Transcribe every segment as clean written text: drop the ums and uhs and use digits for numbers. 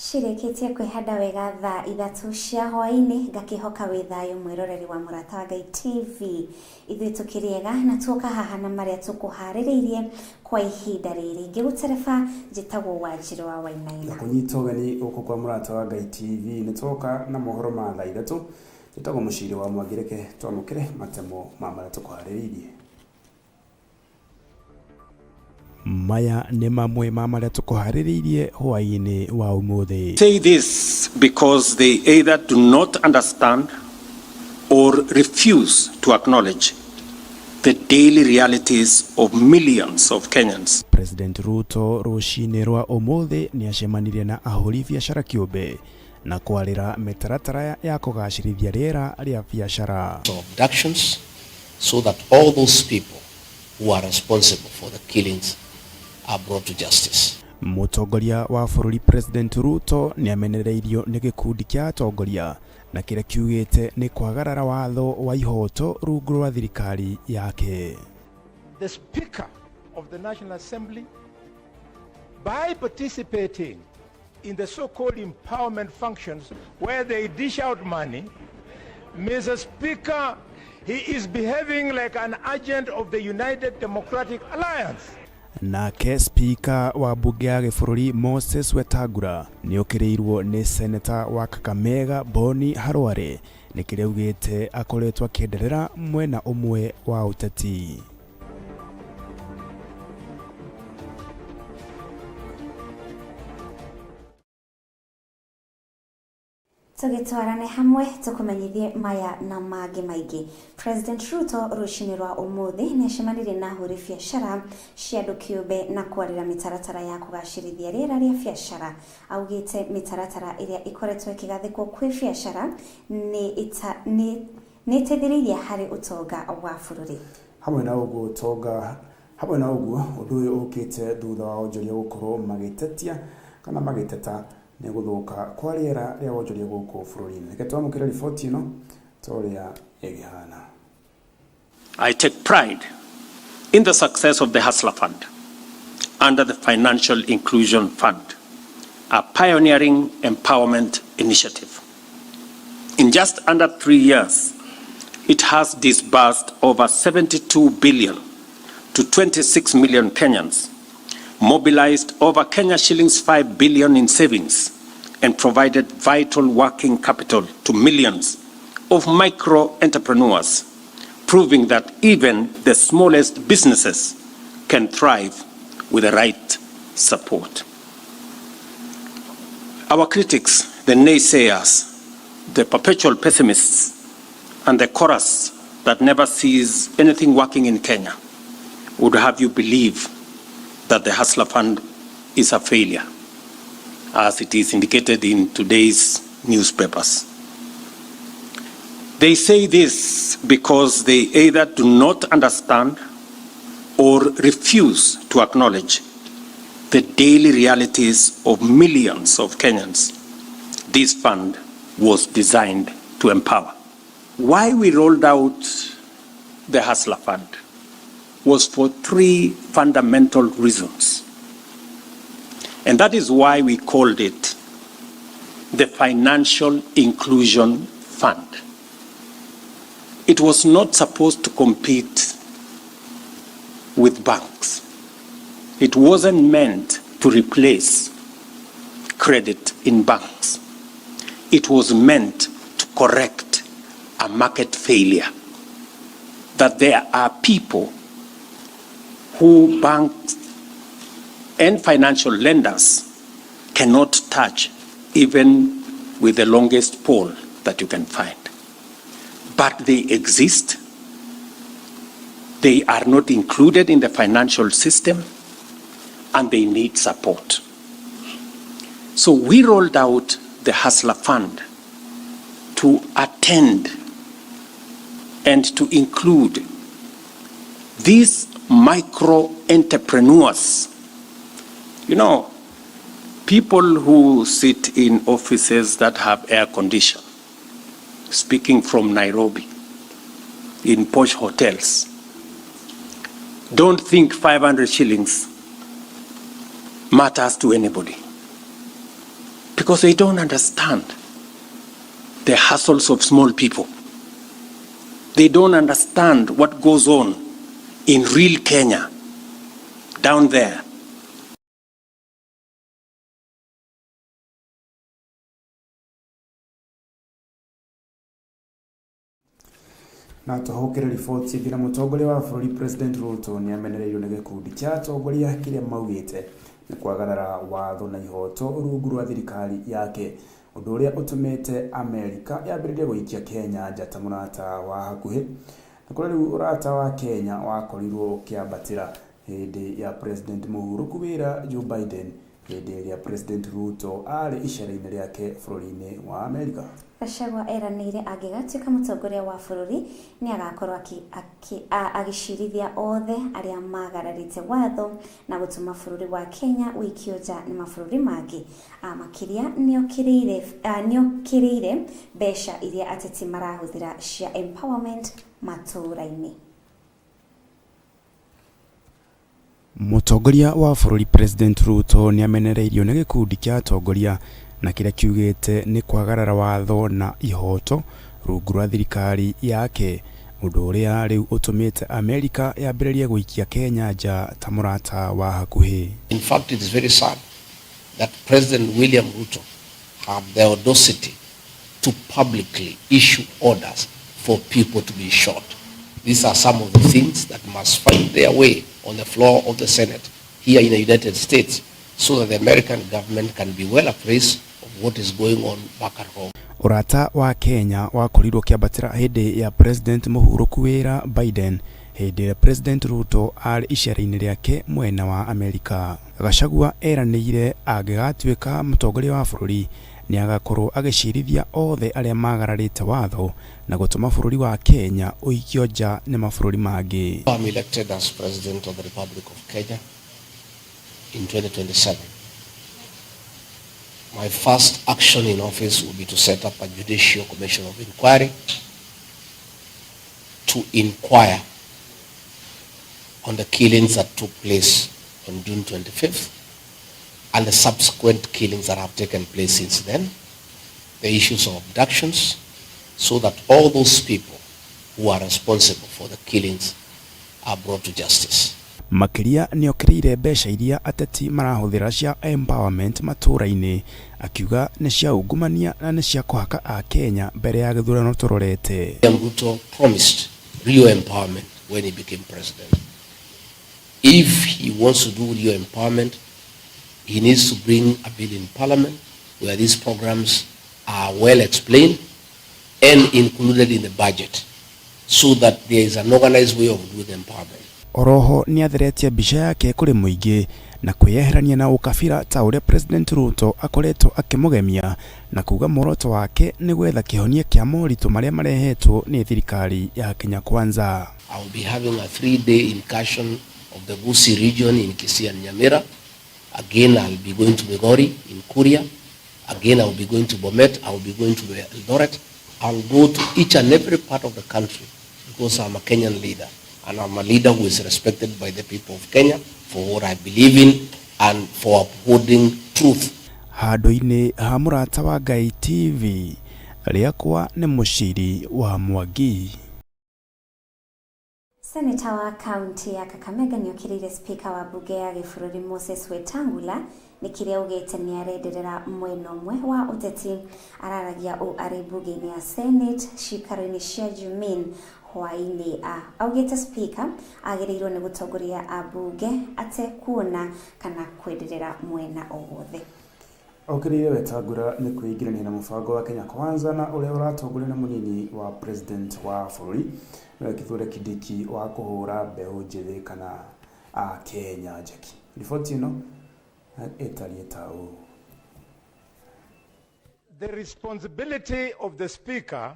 Shireketie kwihanda wega thaa ithatu cia hwa-ini ngakihoka wi thayo mwiroreri wa Murata wa Ngai TV ithuĩ tukiriega na tuoka haha na maria tukuharĩrĩirie kwa ihinda rĩrĩ ngĩgũtereba njĩtagwo Wanjiru wa Hwa-Ini kunyita ũgeni gũkũ kwa Murata wa Ngai TV nĩ tuoka na mohoro ma thaa ithatu njĩtagwo mũciri wa mwangireke twamũkĩre matemo ma maria tukuharĩrĩirie. Maya nĩ mamwe ma maria tukuharĩrĩirie hwa-inĩ wa ũmũthĩ. Say this because they either do not understand or refuse to acknowledge the daily realities of millions of Kenyans. President Ruto rũcinĩ rwa ũmũthĩ nĩ acemanirie na ahũri biacara kĩũmbe na kwarĩra mĩtaratara ya kũgacĩrithia rĩera rĩa biacara. Abductions so that all those people who are responsible for the killings are brought to justice. Mũtongoria wa bũrũri President Ruto nĩ amenereirio nĩ gĩkundi kĩa atongoria na kĩrĩa kiugĩte nĩ kwagarara watho wa ihoto rungu rwa thirikari yake. The Speaker of the National Assembly, by participating in the so-called empowerment functions where they dish out money, Mr. Speaker, he is behaving like an agent of the United Democratic Alliance. Nake speaker wa bunge ya gĩbũrũri Moses Wetangula nĩ okĩrĩirwo nĩ senator wa Kakamega Boni Harware nĩ kĩrĩa augĩte akoretwo akĩenderera mwena ũmwe wa ũteti. Tugitwarane hamwe tukumenyithie maya na mangĩ maingĩ. President Ruto rũcinĩ rwa ũmũthĩ nĩ acemanirie na ahũri biacara cia andũ kĩũmbe na kwarĩra mĩtaratara ya kũgacĩrithia rĩera rĩa biacara. Augĩte mĩtaratara ĩrĩa ĩkoretwo ĩkĩgathĩkwo kwĩ biacara nĩ ĩteithĩrĩirie harĩ ũtonga wa bũrũri. Hamwe na ũguo ũndũ ũyũ ũkĩte thutha wa onjoria gũkorwo magĩtetia kana magĩteta nĩ gũthũka kwa rĩera rĩa wonjoria gũkũ bũrũri-inĩ. Reke twamũkĩre riboti ĩno torĩa ĩgĩhana. I take pride in the success of the Hustler Fund under the Financial Inclusion Fund, a pioneering empowerment initiative. In just under 3 years, it has disbursed over 72 billion to 26 million Kenyans, mobilized over Kenya shillings 5 billion in savings, and provided vital working capital to millions of micro entrepreneurs, proving that even the smallest businesses can thrive with the right support. Our critics, the naysayers, the perpetual pessimists, and the chorus that never sees anything working in Kenya would have you believe that the Hustler Fund is a failure, as it is indicated in today's newspapers. They say this because they either do not understand or refuse to acknowledge the daily realities of millions of Kenyans. This fund was designed to empower. Why we rolled out the Hustler Fund was for 3 fundamental reasons. And that is why we called it the Financial Inclusion Fund. It was not supposed to compete with banks. It wasn't meant to replace credit in banks. It was meant to correct a market failure, that there are people who banks and financial lenders cannot touch even with the longest pole that you can find. But they exist. They are not included in the financial system and they need support. So we rolled out the Hustler Fund to attend and to include these micro entrepreneurs. You know, people who sit in offices that have air condition, speaking from Nairobi, in posh hotels, don't think 500 shillings matters to anybody. because they don't understand the hassles of small people. They don't understand what goes on in real Kenya down there. Na tuhokere riboti thina mutongoria wa bururi President Ruto ni amenereirio ni gikundi kia atongoria kiria maugite ni kwagarara watho na ihoto rungu rwa thirikari yake, undu uria utumite Amerika yambiririe guikia Kenya njata murata wa hakuhi. Na kuri riu urata wa Kenya wakorirwo ukiambatira hindi ya President Mohoro kuwira Joe Biden hindi ya President Ruto ari icera-ini riake bururi-ini wa Amerika. Gachagua eranĩire angĩgatuĩka mũtongoria wa bũrũri nĩ agakorwo agĩcirithia othe arĩa magararĩte watho na gũtũma bũrũri wa Kenya ũikio nja nĩ mabũrũri mangĩ. Makĩria nĩokĩrĩire mbeca iria ateti marahũthĩra cia empowerment matũũra-inĩ. Mũtongoria wa bũrũri President Ruto ni amenereirio ni gikundi kia atongoria na kiria kiugite ni kwagarara watho na ihoto rungu rwa thirikari yake, undu uria riu utumite Amerika yambiririe guikia Kenya nja ta murata wa hakuhi. In fact, it is very sad that President William Ruto had the audacity to publicly issue orders for people to be shot. These are some of the things that must find their way on the floor of the Senate here in the United States, so that the American government can be well appraised of what is going on back at home. Urata wa Kenya wakorirwo kiambatira hindi ya President Mohoro kuwira Biden hindi ya President Ruto ari icera-ini riake mwena wa Amerika. Gachagua eranĩire angĩgatuĩka mũtongoria wa bũrũri ni agakorwo agĩcirithia othe arĩa magararĩte watho na gũtũma bũrũri wa Kenya ũikio nja nĩ mabũrũri mangĩ. I'm elected as President of the Republic of Kenya in 2027. My first action in office will be to set up a judicial commission of inquiry to inquire on the killings that took place on June 25th and the subsequent killings that have taken place since then, the issues of abductions, so that all those people who are responsible for the killings are brought to justice. Makiria nĩokĩrĩire mbeca iria ateti marahũthĩra cia empowerment matũũra-inĩ, akiuga nĩ cia ungumania na nĩ cia kũhaka a Kenya mbere ya gĩthurano tũrorete. Ruto promised real empowerment when he became president. If he wants to do real empowerment, he needs to bring a bill in parliament where these programs are well explained and included in the budget, so that there is an organized way of doing empowerment. Oroho ni atheretie mbica yake kuri muingi na kwiyeherania na ukabira ta uria President Ruto akoretwo akimugemia na kuga muoroto wake ni gwetha kihonia kia moritu maria marehetwo ni thirikari ya Kenya Kwanza. I will be having a 3-day incursion of the Gusii region in Kisii and Nyamira. Again, I will be going to Migori in Kuria. Again, I will be going to Bomet. I will be going to Eldoret. I will go to each and every part of the country because I'm a Kenyan leader. And I'm a leader who is respected by the people of Kenya for what I believe in and for upholding truth. Handũ-inĩ ha Murata wa Ngai TV, rĩakwa nĩ Mũciri wa Mwangi. Senator wa kaunti ya Kakamega nĩokĩrĩire speaker wa bunge ya gĩbũrũri Moses Wetangula nĩ kĩrĩa augĩte nĩ arenderera mwena ũmwe wa ũteti. Araragia ũũ arĩ bunge-inĩ ya Senate cikaro-inĩ cia Jumin Hwa-Ini. Augĩte speaker agĩrĩirwo nĩ gũtongoria abunge atekuona kana kwenderera mwena o wothe. Okĩrĩire Wetangula nĩ kwĩingĩrania na mũbango wa Kenya Kwanza na ũrĩa ũratongorio nĩ mũnini wa president wa bũrũri Kithure Kindiki wa kũhũra mbeũ njĩthĩ kana a Kenya njeki. Riboti ĩno ĩtariĩ ta ũũ. The responsibility of the speaker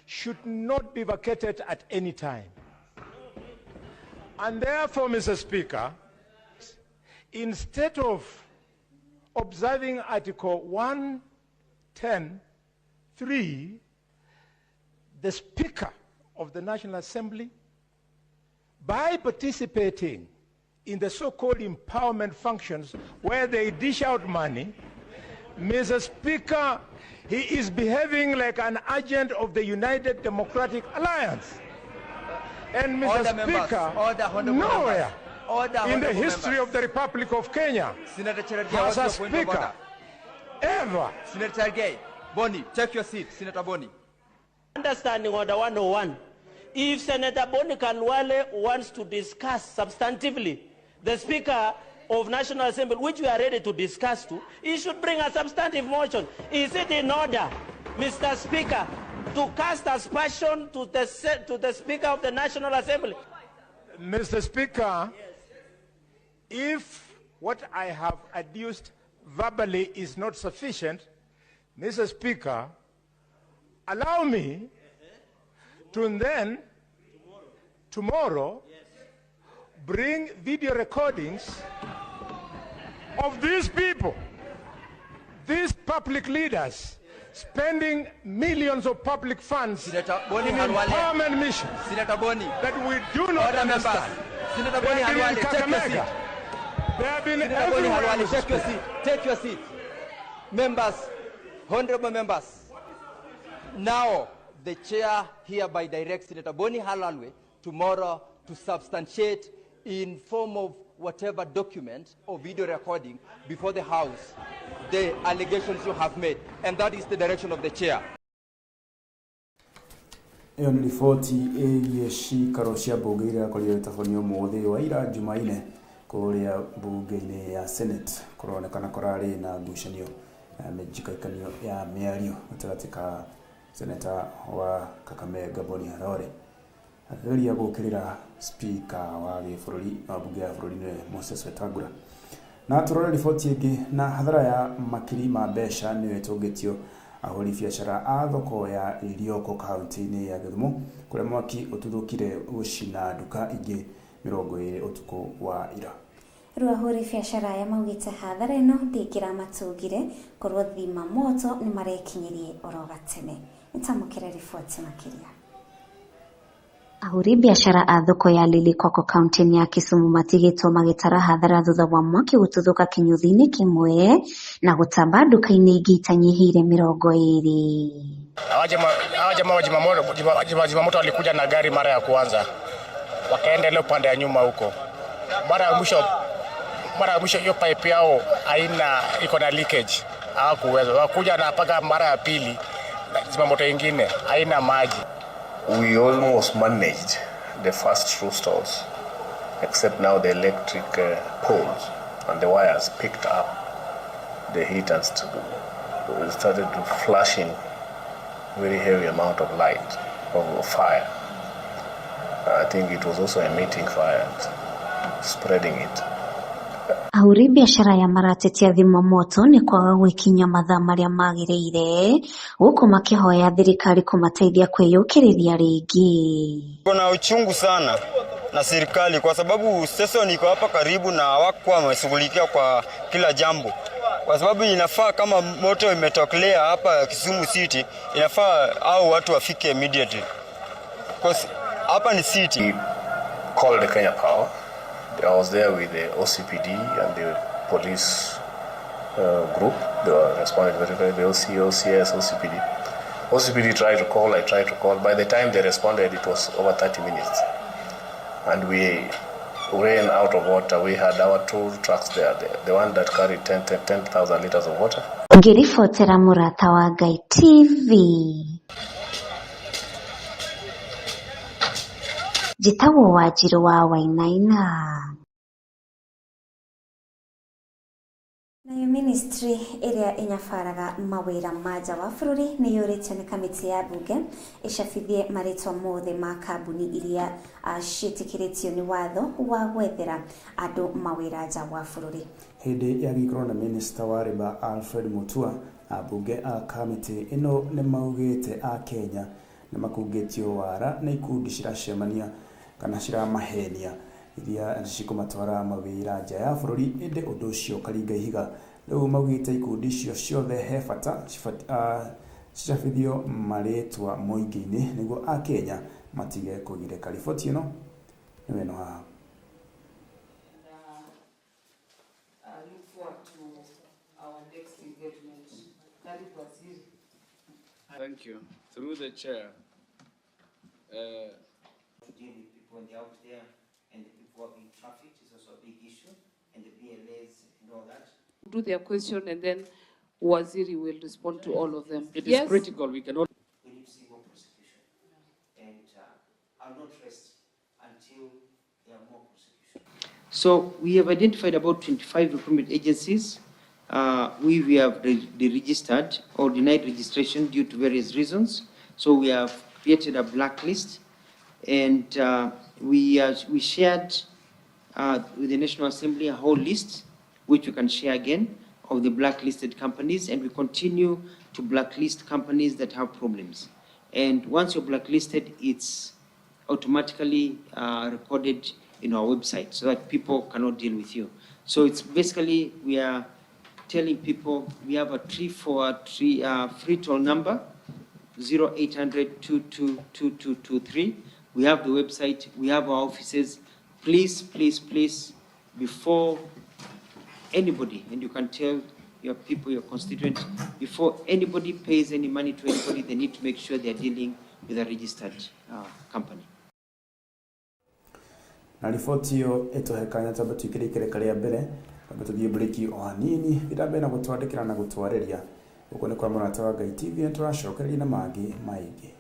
should not be vacated at any time. And therefore, Mr. Speaker, instead of observing Article 110(3), the Speaker of the National Assembly, by participating in the so-called empowerment functions where they dish out money, Mr. Speaker, he is behaving like an agent of the United Democratic Alliance. And Mr. Speaker, nowhere in the history of the Republic of Kenya has a Speaker ever. Senator Ngai, Boni, take your seat, Senator Boni. Understanding Order 101. If Senator Boni Khalwale wants to discuss substantively the Speaker of National Assembly, which we are ready to discuss to, he should bring a substantive motion. Is it in order, Mr. Speaker, to cast aspersion to the Speaker of the National Assembly? Mr. Speaker, if what I have adduced verbally is not sufficient, Mr. Speaker, allow me to then, tomorrow, bring video recordings of these people, these public leaders, spending millions of public funds in empowerment missions that we do not understand. Senator Boni Khalwale, take your seat. They have been Senator Boni everywhere. Khalwale, take your seat. Take your seat. Members, honorable members, now the chair hereby directs Senator Boni Khalwale tomorrow to substantiate in form of whatever document or video recording before the House the allegations you have made, and that is the direction of the chair. Iyo ni riboti ĩgiĩ cikaro cia mbunge iria ĩrakorirwo ĩtabanio mũthĩ wa ira Jumaine kũrĩa mbunge-inĩ ya Senate kũronekana kũrarĩ na ngucanio mĩjikaikanio ya mĩario gatagatĩ ka Senator wa Kakamega Boni Khalwale akĩgeria gũkĩrĩra speaker wa gĩbũrũri wa mbunge ya bũrũri Moses Wetangula. Na tũrore riboti ĩngĩ na hathara ya makiri ma mbeca nĩ ĩtũngĩtio ahũri biacara a thoko ya Irioko kaunti-inĩ ya Gĩthumo kũrĩa mwaki ũtuthũkire gũcina nduka ingĩ 20 ũtukũ wa ira. Rĩu ahũri biacara aya maugĩte hathara ĩno ndĩngĩramatũngire korwo thima moto nĩ marekinyirie oro gatene. Nĩtamũkĩre riboti makĩria. Ahũri biacara a thoko ya Lilikoko kaunti ya Kisumu matigĩtwo magĩtara hathara thutha wa mwaki gũtuthũka kinyũthi-inĩ kimwe na gũtamba nduka-inĩ ingĩ itanyihĩire 20. Zimamoto walikuja na gari mara ya kwanza, wakaenda ile upande ya nyuma huko. Mara ya mwisho hiyo pipe yao haina, iko na leakage, hawakuweza. Wakuja na paka mara ya pili, zimamoto ingine haina maji. We almost managed the first two stalls, except now the electric poles and the wires picked up the heat and started to flashing very heavy amount of light of fire. I think it was also emitting fire and spreading it. Ahũri biacara ya maratetia thima moto nĩ kwaga gwĩkinya mathaa marĩa magĩrĩire gũkũ makĩhoya thirikari kũmateithia kwĩyũkĩrĩria rĩngĩ. Kuna uchungu sana na serikali kwa sababu station iko hapa karibu na hawakuwa wameshughulikia kwa kila jambo. Kwa sababu inafaa kama moto imetokelea hapa Kisumu City, inafaa au watu wafike immediately. Because hapa ni city. We called the Kenya Power. I was there with the OCPD and the police group. They were responding very well. The OCS, OCPD. OCPD tried to call, I tried to call. By the time they responded, it was over 30 minutes. And we ran out of water. We had our 2 trucks there, the one that carried 10,000 liters of water. Ngĩribotera Murata wa Ngai TV. Jitagwo Wanjiru wa Hwa-Ini. Nayo ministry ĩrĩa ĩnyabaraga mawĩra ma nja wa bũrũri nĩ yũrĩtio nĩ kamĩtĩ ya mbunge ĩcabithie marĩtwa mothe ma kambuni iria ciĩtĩkĩrĩtio nĩ watho wa gwethera andũ mawĩra nja wa bũrũri. Hĩndĩ ya gĩkorwo na minister wa Rĩba Alfred Mutua, ambunge a kamĩtĩ ĩno nĩ maugĩte a Kenya nĩ makungĩtio wara na ikundi ciracemania kana ciramahenia iria cikũmatwara mawĩra nja ya bũrũri. Ĩndĩ ũndũ ũcio karinga ihiga rĩu maugĩte ikundi icio ciothe he bata cicabithio marĩtwa mũingĩ-inĩ nĩguo a Kenya matige kũgirĩka. Riboti ĩno nĩ weno haha. Look forward to our next Thank you. Through the chair. To deal with people when they're out there and the people working traffic is also a big issue, and the BLAs and all that. Do their question and then Waziri will respond to all of them. It is critical. We cannot. We need to see more prosecution, and I'll not rest until there are more prosecution. So we have identified about 25 recruitment agencies. We have deregistered or denied registration due to various reasons. So we have created a blacklist, and we shared with the National Assembly a whole list, which we can share again, of the blacklisted companies, and we continue to blacklist companies that have problems. And once you're blacklisted, it's automatically recorded in our website so that people cannot deal with you. So it's basically, we are telling people we have a free toll number, 0800-222223. We have the website, we have our offices. Please, please, please, before anybody, and you can tell your people, your constituents, before anybody pays any money to anybody, they need to make sure they're dealing with a registered company. Na ripoti hiyo etohekanya tamba twikirikire karia mbere tamba tuthie breaki o hanini birambe na gutwandikira na gutwariria uko ni kwa Murata wa Ngai TV nturacokereria na mangi maingi.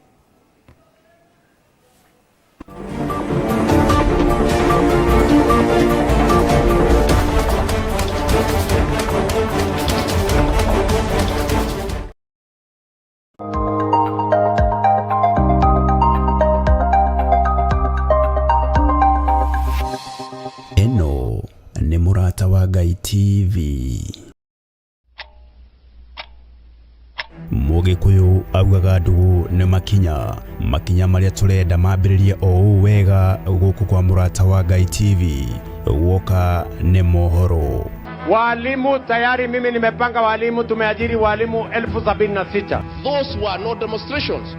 Eno ni Murata wa Ngai TV. Mugikuyu augaga ndugu ni makinya maria turenda mambiririe o wega guku kwa Murata wa Ngai TV. Woka ni Mohoro. Walimu tayari mimi nimepanga walimu, tumeajiri walimu 76,000. Those were not demonstrations.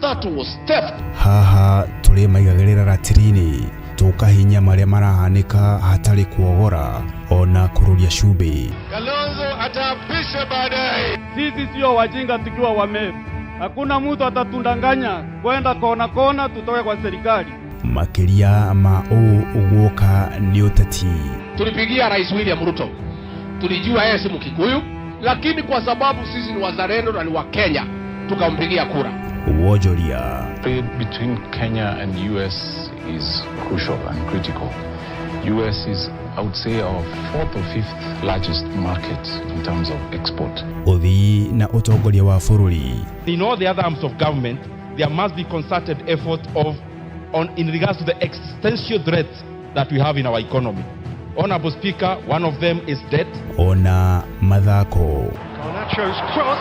That was theft. Haha tuli maigagirira ratirini tukahinya maria marahanika hatari kuogora ona kururia shubi. Kalonzo atapisha baadaye. Sisi sio wajinga tukiwa wamevu. Hakuna mtu atatundanganya kwenda kona tutoke kwa serikali. Makiria ma uguoka ni uteti. Tulipigia Rais William Ruto. Tulijua yeye si Mkikuyu, lakini kwa sababu sisi ni wazalendo na ni wa Kenya, tukampigia kura. Wojoria. Trade between Kenya and US is crucial and critical. US is, I would say, our 4th or 5th largest market in terms of export. Othi na utongoria wa bururi. In all the other arms of government, there must be concerted effort in regards to the existential threats that we have in our economy. Honorable Speaker, one of them is debt. Ona mathako. Garnacho's cross.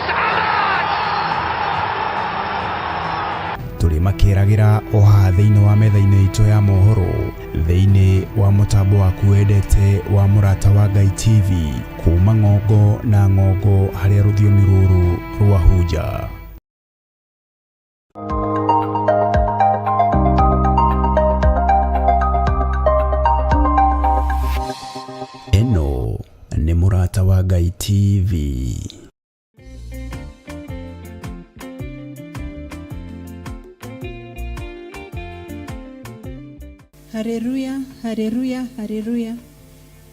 Tuli makiragira oha thiini wa metha-ini itu ya mohoro thiini wa mutambo wa kuendete wa Murata wa Ngai TV kuma ng'ongo na ng'ongo haria ruthiomi ruru rwahuja. Eno ni Murata wa Ngai TV. Haleluya, haleluya, haleluya.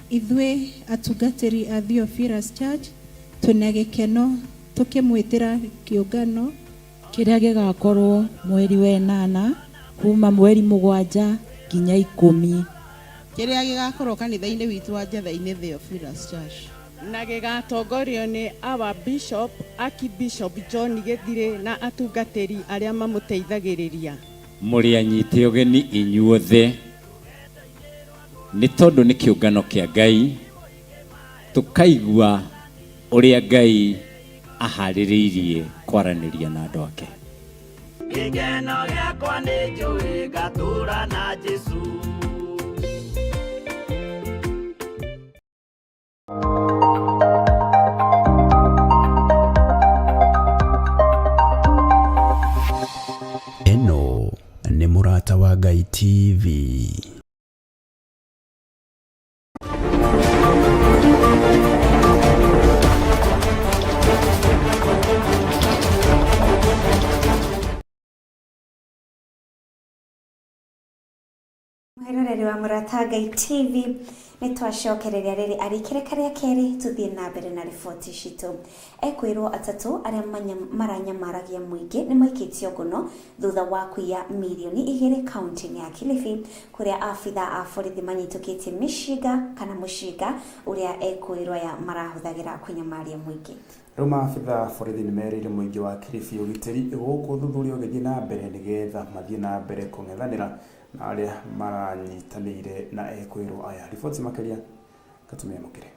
Ithwe atugatiri a Theophilus Church tunagikeno tukimwitira kiungano kiria gigakorwo mweri wa 8 kuma mweri 7 nginya 10 kiria gigakorwo kanitha-ini witu wa Njatha-ini Theophilus Church na gigatongorio ni our bishop Archbishop John Githire na atungatiri aria mamuteithagiriria. Muri anyite ugeni inyuothe ni tondu ni kiungano kia Ngai tukaigua uria Ngai ahaririirie kwaraniria na andu ake. Gigeno giakwa ni njui ngatura na Jesu. Eno ni Murata wa Ngai TV. wa Murata Ngai TV nitwacokereria riri arikire karia keri tuthie na mbere na riboti citu. Ekwirwo atatu aria maranyamaragia muingi ni maikitio ngono thutha wa kuiya milioni 2 kaunti ya Kilifi kuria afitha a borithi manyitukitie mishiga kana mushiga uria ekwirwo ya marahuthagira kunyamaria muingi. Roma afitha borithi ni merire muingi wa Kilifi ugitiri guku thuthuria ugithie na mbere nigetha mathie na mbere kung'ethanira na aria maranyitanire na ekwirwo aya. Riboti makeria katumia mukire.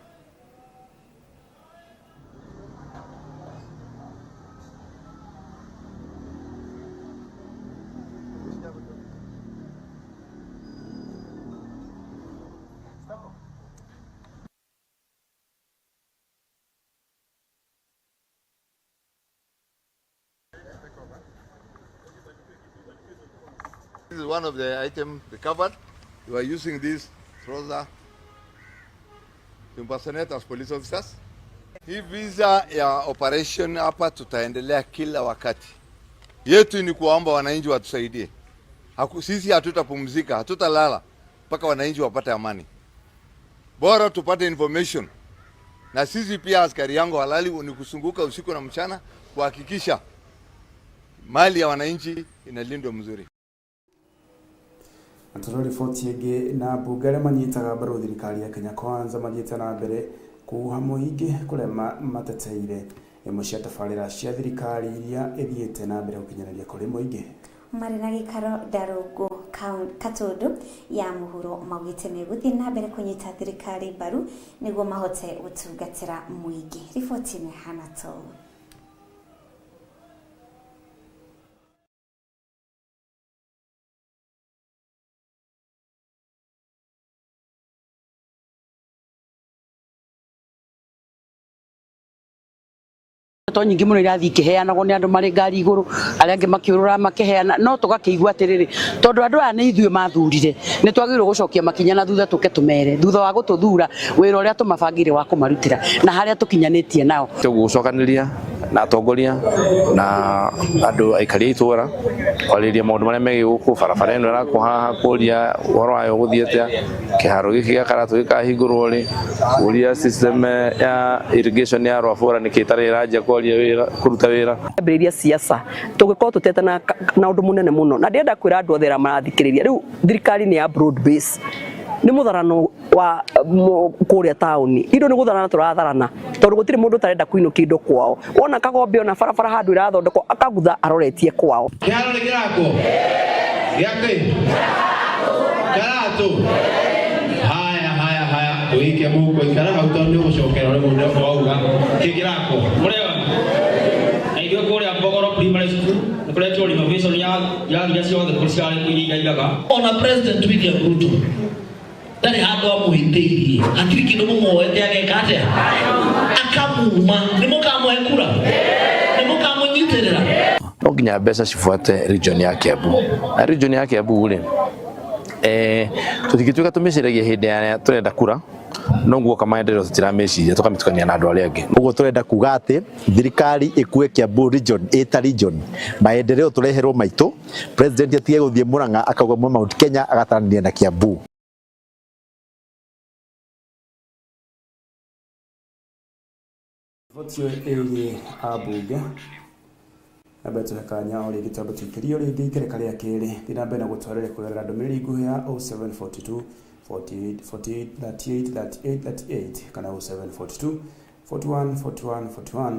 This is one of the items recovered. You are using this trouser to impersonate as police officers. Hii visa ya operation hapa tutaendelea kila wakati. Yetu ni kuomba wananchi watusaidie. Sisi hatutapumzika, hatutalala mpaka wananchi wapate amani. Bora tupate information. Na sisi pia askari yangu halali ni kusunguka usiku na mchana kuhakikisha mali ya wananchi inalindwa mzuri. Antoro riboti ege na mbunge manyitaga mbaru thirikari ya Kenya Kwanza mathiete na mbere kuha muingi kurema mateteire imwe cia tabarira cia thirikari iria ithiete na mbere gukinyaniria kuri muingi. Marina gikaro Darungu Katundu ya Mohoro maugite meguthie na mbere kunyita thirikari mbaru niguo mahote gutungatira muingi. Riboti ni hanato. to nyingi muno irathi kiheanagwo ni andu mari ngari iguru aria angi makiurura makiheana no tugakiigua atiriri tondu andu aya ni ithue mathurire ni twagirwo gucokia makinya na thutha tuke tumere thutha wa gututhura wira uria tumabangire wa kumarutira na haria tukinyanitie nao tugucokaniria na atongoria na andu aikari itura kwariria maundu maria megi guku barabara ino ira kuhaha kuria uhoro wayo guthiete kiharo giki gia karatu gikahingurwo ri kuria system ya irrigation ya Rwafura ni kitari iraja kuria wira kuruta wira ambiriria siasa tugikorwo tutete na undu munene muno na ndienda kwira andu othera marathikiriria riu thirikari ni ya broad base ni mutharano wa kuria tauni indo ni gutharana turatharana tondu gutiri mundu tarenda kuinukia indo kwao wona kagombe ona barabara handu irathondekwo akagutha aroretie kwao kiaro ni kirako giake karatu haya uike muko ikara hau tondu gucokera uri mundu wauga kigirako murewa aigwe kuria Mbogoro primary school kuletwo renovation ya nginya ciothe kuriciare kuiga igaga ona President William Ruto dari handu amuhitiirie atiri kindu mumuoete ageka atia akamuma ni mukamuhe kura ni mukamunyitirira no nginya mbeca cifuate region ya Kiambu na region ya Kiambu ri tutigituka tumiciragia hindi ya turenda kura no guoka maendeleo tutirameciria tukamitukania na andu aria angi uguo turenda kuga ati thirikari ikue Kiambu region eta region maendeleo tureherwo maitu president atige guthie Murang'a akauga Mount Kenya agatarania na Kiambu. Votio ege abunge abeto hakanya ori gitabo tikirio ringi ikerekari ya kiri tinambe na gutwarire kugerera ndomereri nguhi ya 0742 48 48 38 38 kana 0742 41 41 41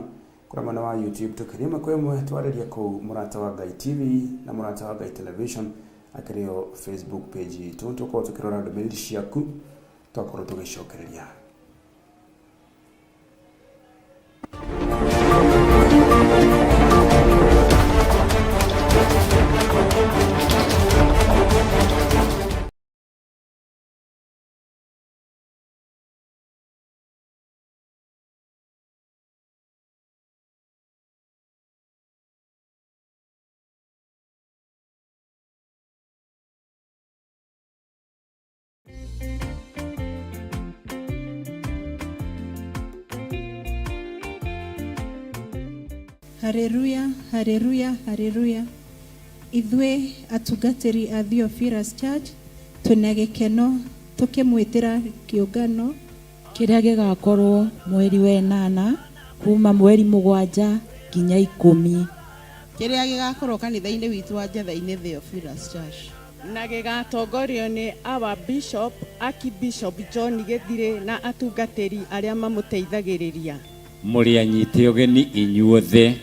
kura mana wa YouTube tukirima kwemwe twariria ku Murata wa Ngai TV na Murata wa Ngai Television akirio Facebook page tonto ko tukirora ndomereri ciaku twakorwo tugicokereria. Haleluya, haleluya, haleluya. Ithwe atugatiri a Theophilus Church twina gikeno tukimwitira kiungano kiria gigakorwo mweri wa 8 kuma mweri 7 nginya 10 kiria gigakorwo kanitha-ini witu wa Njatha-ini Theophilus Church na gigatongorio ni our bishop Archbishop John Githire na atungatiri aria mamuteithagiriria. Muri anyite ugeni inyuothe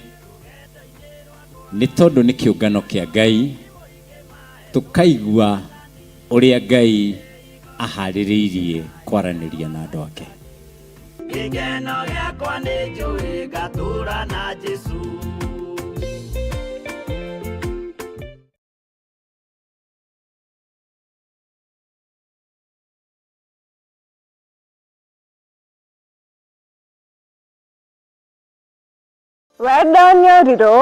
ni tondu ni kiungano kia Ngai tukaigua uria Ngai ahaririirie kwaraniria na andu ake. Gĩkeno gĩakwa nĩ njũĩ ngatura na Jesu. Wendo nĩ ũrirũ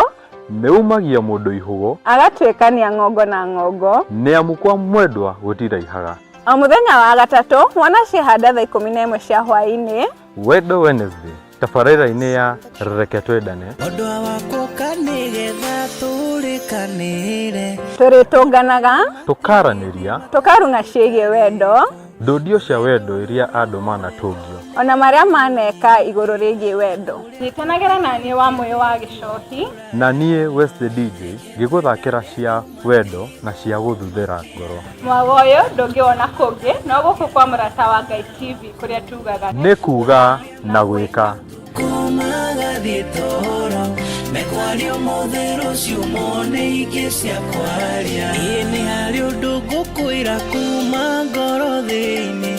nĩumagia mũndũ ihũgũ agatuĩkania ng'ongo na ng'ongo nĩamu kwa mwendwa gũtiraihaga. O mũthenya wa gatatũ mwana cihanda thaa 11 cia hwa-inĩ Wendo Wednesday tabarĩra-inĩ ya reke twendane Ondwa wako kanĩgetha tũrĩkanĩre tũrĩtũnganaga tukaranĩria tũkarung'a ciĩgiĩ wendo ndũndio cia wendo iria andũ manatũngio ona marĩa maneka igũrũ rĩgiĩ wendo. Nyitanagĩra na niĩ wa mũyũ wa gĩcohi na niĩ West DJ ngĩgũthakĩra cia wendo na cia gũthuthĩra ngoro. mwago ũyũ ndũngĩwona kũngĩ no gũkũ kwa Murata wa Ngai TV kũrĩa tugaga nĩ kuga na gwĩka kumagathiĩ toro mekwario mũthero ciumo nĩ ingĩ cia kwaria ĩĩ nĩ harĩ ũndũ ngũkwĩra kuma ngoro thĩinĩ